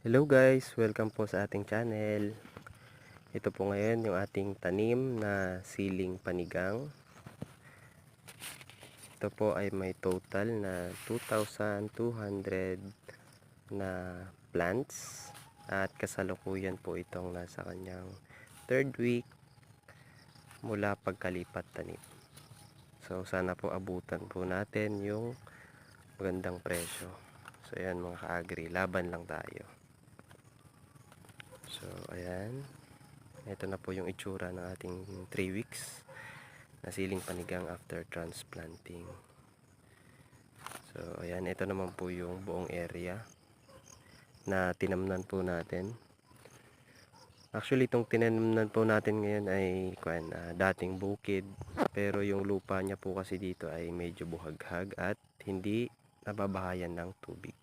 Hello guys, welcome po sa ating channel. Ito po ngayon yung ating tanim na siling panigang. Ito po ay may total na 2,200 na plants at kasalukuyan po itong nasa kanyang third week mula pagkalipat tanim. So sana po abutan po natin yung magandang presyo. So ayan mga ka-agri, laban lang tayo. So ayan, ito na po yung itsura ng ating 3 weeks na siling panigang after transplanting. So ayan, ito naman po yung buong area na tinamnan po natin. Actually itong tinamnan po natin ngayon ay dating bukid, pero yung lupa niya po kasi dito ay medyo buhaghag at hindi nababahayan ng tubig.